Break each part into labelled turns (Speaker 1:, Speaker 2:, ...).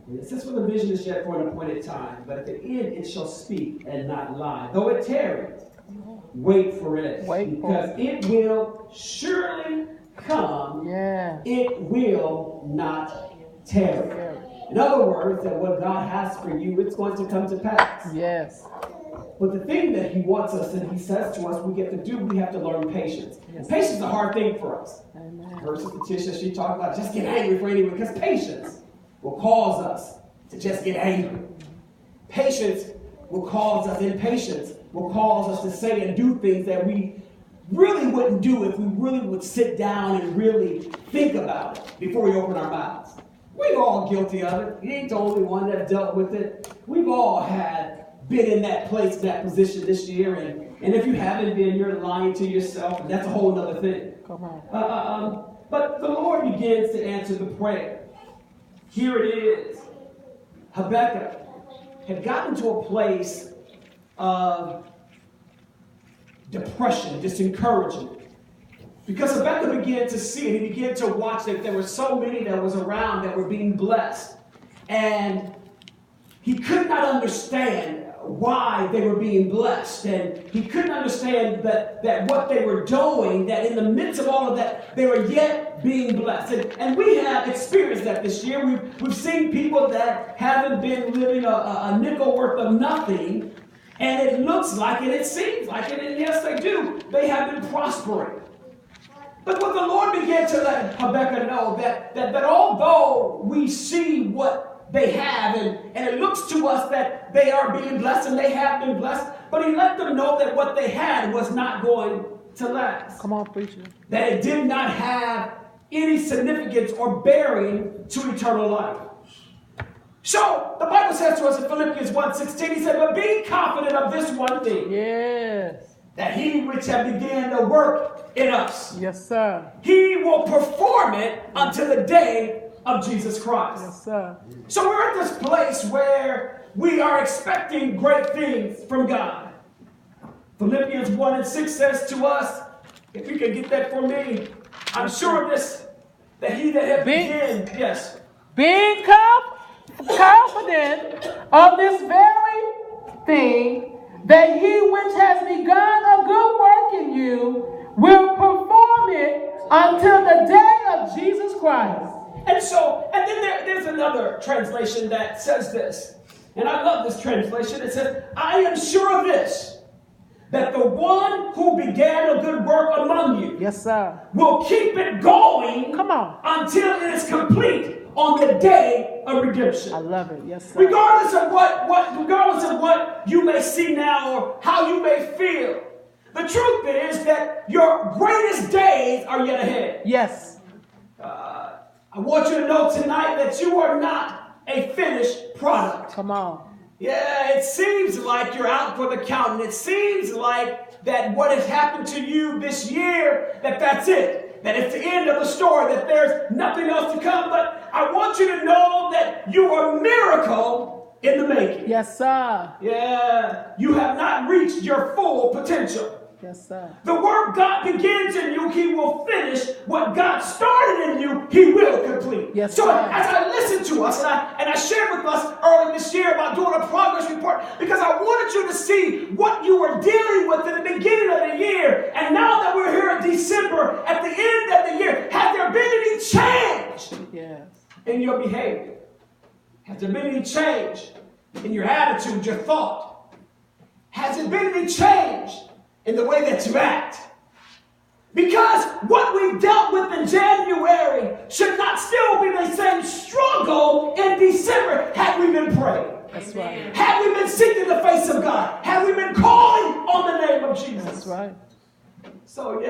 Speaker 1: And it says, for the vision is yet for an appointed time, but at the end it shall speak and not lie. Though it tarry, wait for it. Because it will surely come.
Speaker 2: Yeah.
Speaker 1: It will not tarry. In other words, that what God has for you, it's going to come to pass.
Speaker 2: Yes.
Speaker 1: But the thing that he wants us and he says to us we get to do, we have to learn patience.
Speaker 2: Yes.
Speaker 1: Patience is a hard thing for us.
Speaker 2: Amen.
Speaker 1: Versus Letitia, she talked about just get angry for anyone, because patience will cause us to just get angry. Patience will cause us, impatience will cause us to say and do things that we really wouldn't do if we really would sit down and really think about it before we open our mouths. We're all guilty of it. You ain't the only one that dealt with it. We've all been in that place, that position this year, and if you haven't been, you're lying to yourself, and that's a whole other thing.
Speaker 2: Come on.
Speaker 1: But the Lord begins to answer the prayer. Here it is. Habakkuk had gotten to a place of depression, discouragement. Because Habakkuk began to see and he began to watch that there were so many that was around that were being blessed. And he could not understand why they were being blessed. And he couldn't understand that what they were doing, that in the midst of all of that, they were yet being blessed. And we have experienced that this year. We've seen people that haven't been living a nickel worth of nothing. And it looks like it, it seems like it, and yes, they do. They have been prospering. But what the Lord began to let Habakkuk know, that although we see what they have, and it looks to us that they are being blessed and they have been blessed, but he let them know that what they had was not going to last.
Speaker 2: Come on, preacher.
Speaker 1: That it did not have any significance or bearing to eternal life. So, the Bible says to us in Philippians 1:16, he said, but be confident of this one thing.
Speaker 2: Yes.
Speaker 1: That he which have began to work in us.
Speaker 2: Yes, sir.
Speaker 1: He will perform it until the day of Jesus Christ.
Speaker 2: Yes, sir.
Speaker 1: So we're at this place where we are expecting great things from God. Philippians 1:6 says to us, if you can get that for me, I'm sure of this, that he that have begun, yes.
Speaker 2: Being confident of this very thing, that he which has begun a good work in you will perform it until the day of Jesus Christ.
Speaker 1: And then there's another translation that says this, and I love this translation. It says, I am sure of this, that the one who began a good work among you,
Speaker 2: yes, sir,
Speaker 1: will keep it going,
Speaker 2: come on,
Speaker 1: until it is complete on the day of redemption.
Speaker 2: I love it. Yes, sir.
Speaker 1: Regardless of what you may see now or how you may feel, the truth is that your greatest days are yet ahead.
Speaker 2: Yes.
Speaker 1: I want you to know tonight that you are not a finished product.
Speaker 2: Come on.
Speaker 1: Yeah, it seems like you're out for the count, and it seems like that what has happened to you this year, that's it. That it's the end of the story, that there's nothing else to come. But I want you to know that you are a miracle in the making.
Speaker 2: Yes, sir.
Speaker 1: Yeah, you have not reached your full potential.
Speaker 2: Yes, sir.
Speaker 1: The work God begins in you, he will finish. What God started in you, he will complete.
Speaker 2: Yes,
Speaker 1: so
Speaker 2: sir.
Speaker 1: as I listened to us, and I shared with us earlier this year about doing a progress report, because I wanted you to see what you were dealing with in the beginning of the year. And now that we're here in December, at the end of the year, has there been any change in your behavior? Has there been any change in your attitude, your thought? Has there been any change in the way that you act? Because what we dealt with in January should not still be the same struggle in December had we been praying.
Speaker 2: That's right.
Speaker 1: Had we been seeking the face of God. Had we been calling on the name of Jesus.
Speaker 2: That's right.
Speaker 1: So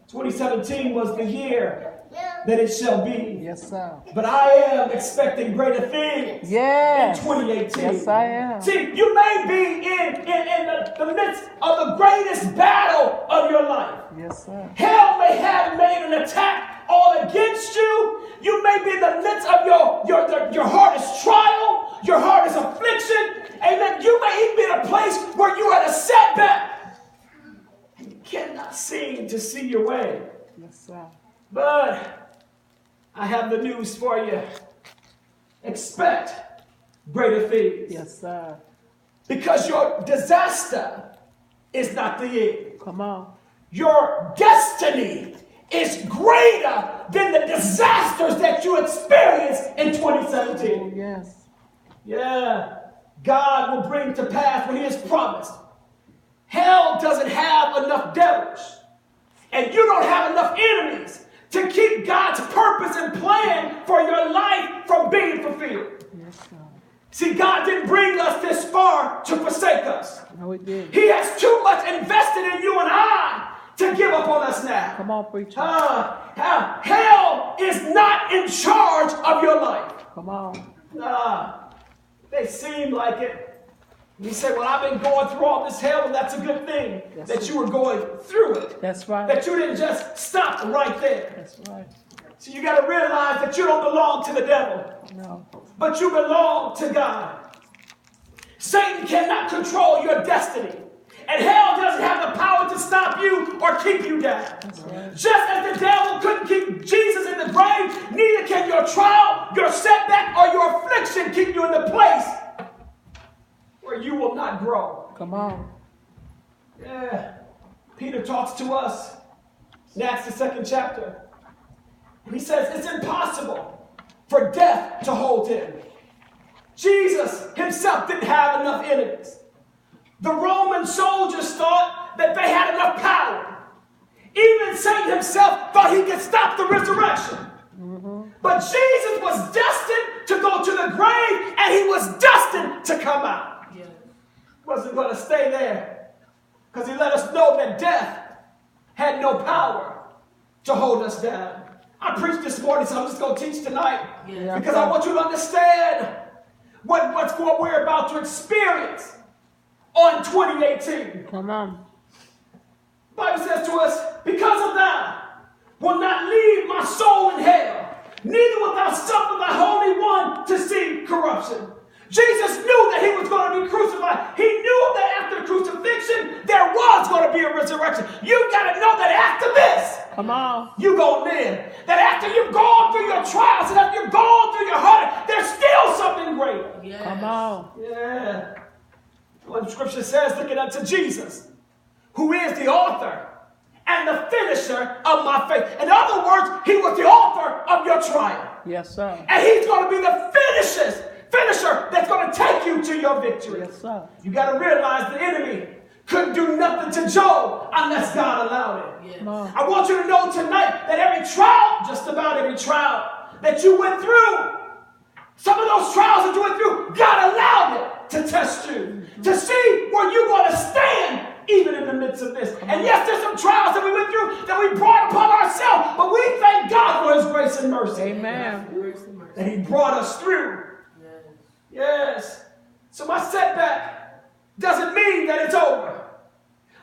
Speaker 1: 2017 was the year that it shall be.
Speaker 2: Yes, sir.
Speaker 1: But I am expecting greater things in 2018.
Speaker 2: Yes, I am.
Speaker 1: See, you may be in the midst of the greatest battle of your life.
Speaker 2: Yes, sir.
Speaker 1: Hell may have made an attack all against you. You may be in the midst of your hardest trial, your hardest affliction. Amen. You may even be in a place where you're at a setback. And you cannot seem to see your way.
Speaker 2: Yes, sir.
Speaker 1: But I have the news for you. expect greater things.
Speaker 2: Yes, sir.
Speaker 1: Because your disaster is not the end.
Speaker 2: Come on.
Speaker 1: Your destiny is greater than the disasters that you experienced in 2017.
Speaker 2: Oh, yes.
Speaker 1: Yeah. God will bring to pass what he has promised. Hell doesn't have enough devils, and you don't have enough enemies to keep God's purpose and plan for your life from being fulfilled.
Speaker 2: Yes, God.
Speaker 1: See, God didn't bring us this far to forsake us.
Speaker 2: No, it did.
Speaker 1: He has too much invested in you and I to give up on us now.
Speaker 2: Come on, preacher.
Speaker 1: Hell is not in charge of your life.
Speaker 2: Come on.
Speaker 1: They seem like it. You say, well, I've been going through all this hell, and that's a good thing that you were going through it.
Speaker 2: That's right.
Speaker 1: That you didn't just stop right there.
Speaker 2: That's right.
Speaker 1: So you got to realize that you don't belong to the devil.
Speaker 2: No.
Speaker 1: But you belong to God. Satan cannot control your destiny. And hell doesn't have the power to stop you or keep you down.
Speaker 2: Right.
Speaker 1: Just as the devil couldn't keep Jesus in the grave, neither can your trial, your setback, or your affliction keep you in the place where you will not grow.
Speaker 2: Come on.
Speaker 1: Yeah. Peter talks to us in Acts the 2nd chapter. And he says it's impossible for death to hold him. Jesus himself didn't have enough enemies. The Roman soldiers thought that they had enough power. Even Satan himself thought he could stop the resurrection. Mm-hmm. But Jesus was destined to go to the grave, and he was destined to come out. Yeah. He wasn't going to stay there, because he let us know that death had no power to hold us down. I preached this morning, so I'm just going to teach tonight, because I want you to understand what we're about to experience on 2018.
Speaker 2: Come on.
Speaker 1: The Bible says to us, because of that, will not leave my soul in hell, neither wilt thou suffer thy Holy One to see corruption. Jesus knew that he was going to be crucified. He knew that after the crucifixion, there was going to be a resurrection. You got to know that after this,
Speaker 2: come on,
Speaker 1: you're going to live. That after you've gone through your trials and after you've gone through your heartache, there's still something greater.
Speaker 2: Yes. Come on.
Speaker 1: Yeah. What the scripture says, looking unto Jesus, who is the author and the finisher of my faith. In other words, he was the author of your trial.
Speaker 2: Yes, sir.
Speaker 1: And he's going to be the finisher that's going to take you to your victory.
Speaker 2: Yes, sir.
Speaker 1: You got to realize the enemy couldn't do nothing to Job unless God allowed it. Yes. No. I want you to know tonight that every trial, just about every trial that you went through, some of those trials that you went through, God allowed it to test you, to see where you're going to stand even in the midst of this. And yes, there's some trials that we went through that we brought upon ourselves, but we thank God for his grace and mercy.
Speaker 2: Amen.
Speaker 1: That he brought us through. Yes. So my setback doesn't mean that it's over.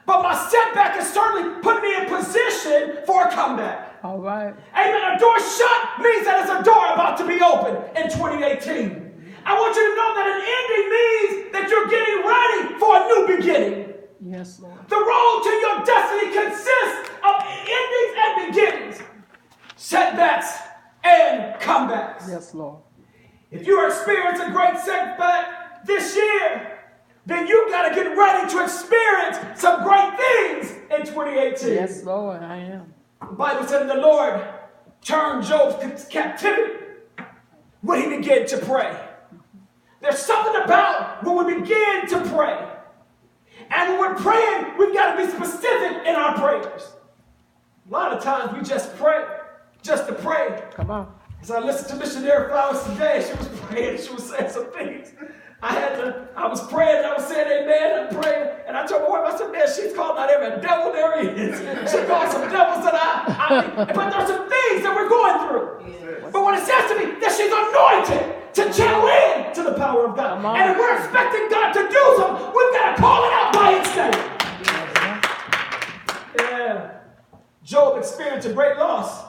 Speaker 1: But my setback has certainly put me in position for a comeback.
Speaker 2: All right.
Speaker 1: Amen. A door shut means that it's a door about to be open in 2018. I want you to know that an ending means that you're getting ready for a new beginning.
Speaker 2: Yes, Lord.
Speaker 1: The road to your destiny consists of endings and beginnings, setbacks and comebacks.
Speaker 2: Yes, Lord.
Speaker 1: If you experience a great setback this year, then you've got to get ready to experience some great things in 2018.
Speaker 2: Yes, Lord, I am.
Speaker 1: The Bible said the Lord turned Job's captivity when he began to pray. There's something about when we begin to pray. And when we're praying, we've got to be specific in our prayers. A lot of times we just pray, just to pray.
Speaker 2: Come on.
Speaker 1: As I listened to Missionary Flowers today, she was praying, she was saying some things. I was praying, I was saying amen, and praying, and I told my wife, I said, man, she's calling out every devil there is. She called some devils that but there's some things that we're going through. Yes. But when it says to me that she's anointed to channel in to the power of God, and if we're expecting God to do something, we've got to call it out by its name. Yeah. Job experienced a great loss.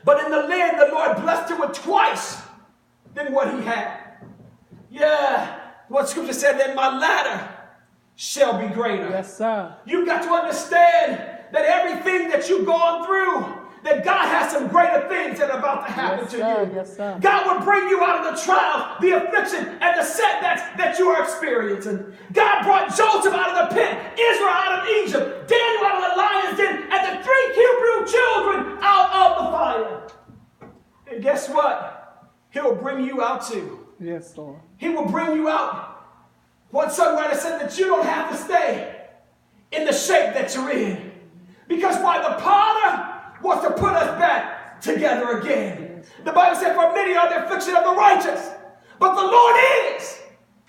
Speaker 1: But in the land, the Lord blessed him with twice than what he had. Yeah, what scripture said, that my latter shall be greater.
Speaker 2: Yes, sir.
Speaker 1: You've got to understand that everything that you've gone through, that God has some greater things that are about to happen to you.
Speaker 2: Yes, sir.
Speaker 1: God will bring you out of the trial, the affliction, and the setbacks that you are experiencing. God brought Joseph out of the pit, Israel out of Egypt, Daniel out of the lion's den, and the 3 Hebrew children out of the fire. And guess what? He'll bring you out too.
Speaker 2: Yes, Lord.
Speaker 1: He will bring you out. One songwriter said that you don't have to stay in the shape that you're in. Because why? The potter wants to put us back together again. The Bible said, for many are the affliction of the righteous, but the Lord is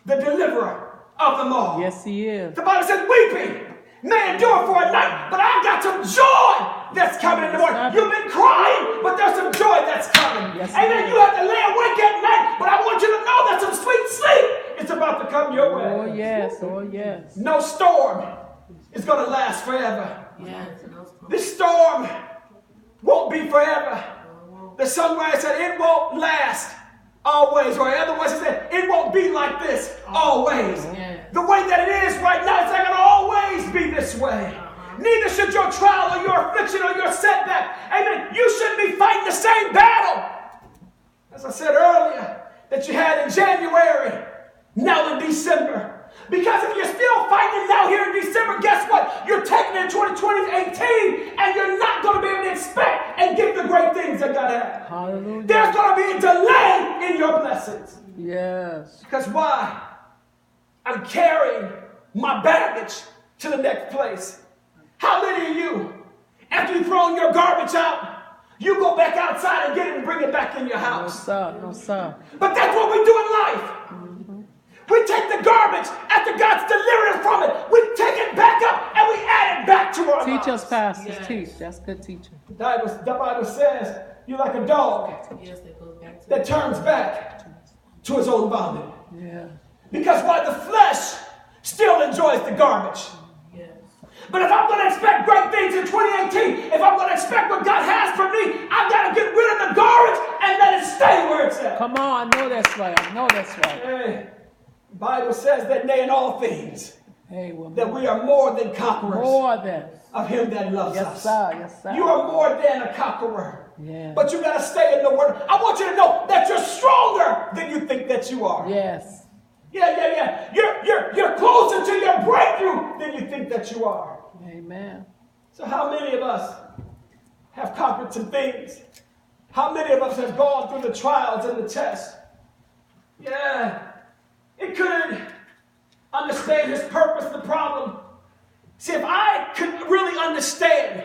Speaker 1: the deliverer of them all.
Speaker 2: Yes, he is.
Speaker 1: The Bible says, weeping may endure for a night, but I got some joy that's coming in the morning. You've been crying, but there's some joy that's coming.
Speaker 2: Yes,
Speaker 1: amen. You have to lay awake at night, but I want you to know that some sweet sleep is about to come your way.
Speaker 2: Oh, yes. Oh, yes.
Speaker 1: No storm is going to last forever.
Speaker 3: Yes.
Speaker 1: This storm won't be forever. The songwriter said it won't last always. Or otherwise he said it won't be like this always.
Speaker 3: Yes.
Speaker 1: The way that it is right now, it's not going to always be this way. Neither should your trial or your affliction or your setback. Amen. You shouldn't be fighting the same battle, as I said earlier, that you had in January, now in December. Because if you're still fighting now here in December, guess what? You're taking it in 2018 and you're not going to be able to expect and get the great things that God has.
Speaker 2: Hallelujah.
Speaker 1: There's going to be a delay in your blessings.
Speaker 2: Yes.
Speaker 1: Because why? I'm carrying my baggage to the next place. How many of you, after you've thrown your garbage out, you go back outside and get it and bring it back in your house?
Speaker 2: No, sir. No, sir.
Speaker 1: But that's what we do in life. We take the garbage after God's delivered us from it. We take it back up and we add it back to our lives.
Speaker 2: Teach us, pastors.
Speaker 3: Yes.
Speaker 2: Teach. That's good teaching.
Speaker 1: The Bible says you're like a dog
Speaker 3: Yes, that goes back to
Speaker 1: that turns back to his own vomit.
Speaker 2: Yeah.
Speaker 1: Because why? The flesh still enjoys the garbage.
Speaker 3: yes.
Speaker 1: But if I'm going to expect great things in 2018, if I'm going to expect what God has for me, I've got to get rid of the garbage and let it stay where it's at.
Speaker 2: Come on. I know that's right. I know that's right.
Speaker 1: Hey, the Bible says that nay in all things,
Speaker 2: Hey, well,
Speaker 1: that we are more than conquerors
Speaker 2: more than.
Speaker 1: of him that loves
Speaker 2: Yes,
Speaker 1: us.
Speaker 2: sir. Yes, sir.
Speaker 1: You are more than a conqueror.
Speaker 2: Yeah.
Speaker 1: But you got to stay in the word. I want you to know that you're stronger than you think that you are.
Speaker 2: Yes.
Speaker 1: Yeah. You're closer to your breakthrough than you think that you are.
Speaker 2: Amen.
Speaker 1: So how many of us have conquered some things? How many of us have gone through the trials and the tests? Yeah. It couldn't understand his purpose, the problem. See, if I could really understand,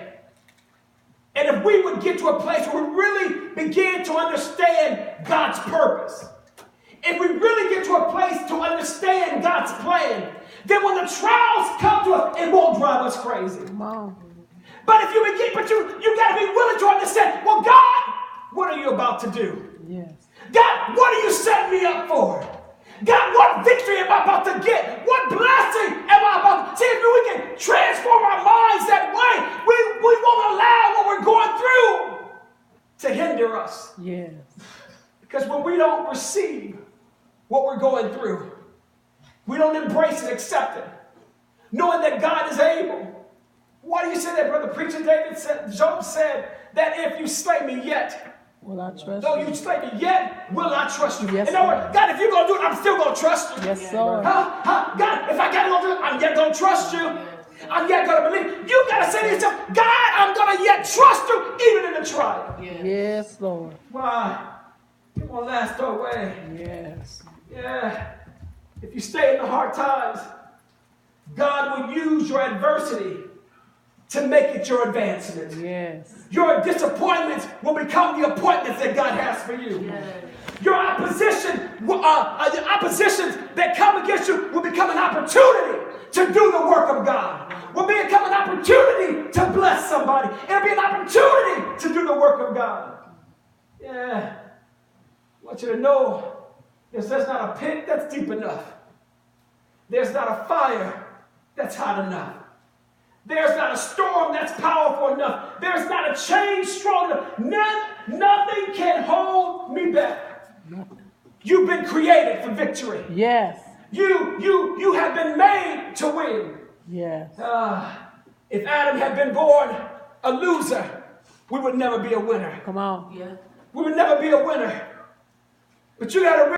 Speaker 1: and if we would get to a place where we really begin to understand God's purpose, if we really get to a place to understand God's plan, then when the trials come to us, it won't drive us crazy.
Speaker 2: Come on.
Speaker 1: But if you begin, you got to be willing to understand, well, God, what are you about to do?
Speaker 2: Yes.
Speaker 1: God, what are you setting me up for? God, what victory am I about to get? What blessing am I about to see? If we can transform our minds that way, we won't allow what we're going through to hinder us.
Speaker 2: Yes.
Speaker 1: Because when we don't receive what we're going through, we don't embrace and accept it, knowing that God is able. Why do you say that, brother? Preacher David said, Job said that if you slay me yet,
Speaker 2: Will I trust
Speaker 1: though
Speaker 2: you?
Speaker 1: you slay me yet, will I trust you?
Speaker 2: Yes,
Speaker 1: in other
Speaker 2: Lord.
Speaker 1: words, God, if you're going to do it, I'm still going to trust you.
Speaker 2: Yes, sir.
Speaker 1: God, if I got to go do it, I'm yet going to trust you. I'm yet going to believe. You got to say to yourself, God, I'm going to yet trust you even in the trial.
Speaker 2: Yes, Lord.
Speaker 1: Why? It won't last away.
Speaker 2: Yes.
Speaker 1: Yeah. If you stay in the hard times, God will use your adversity to make it your advancement.
Speaker 2: Yes.
Speaker 1: Your disappointments will become the appointments that God has for you.
Speaker 3: Yes.
Speaker 1: Your opposition, the oppositions that come against you will become an opportunity to do the work of God. Will become an opportunity to bless somebody. It'll be an opportunity to do the work of God. Yeah. I want you to know there's not a pit that's deep enough. There's not a fire that's hot enough. There's not a storm that's powerful enough. There's not a chain strong enough. Nothing can hold me back. You've been created for victory.
Speaker 2: Yes.
Speaker 1: You have been made to win.
Speaker 2: Yes.
Speaker 1: If Adam had been born a loser, we would never be a winner.
Speaker 2: Come on.
Speaker 3: Yeah.
Speaker 1: We would never be a winner. But you got to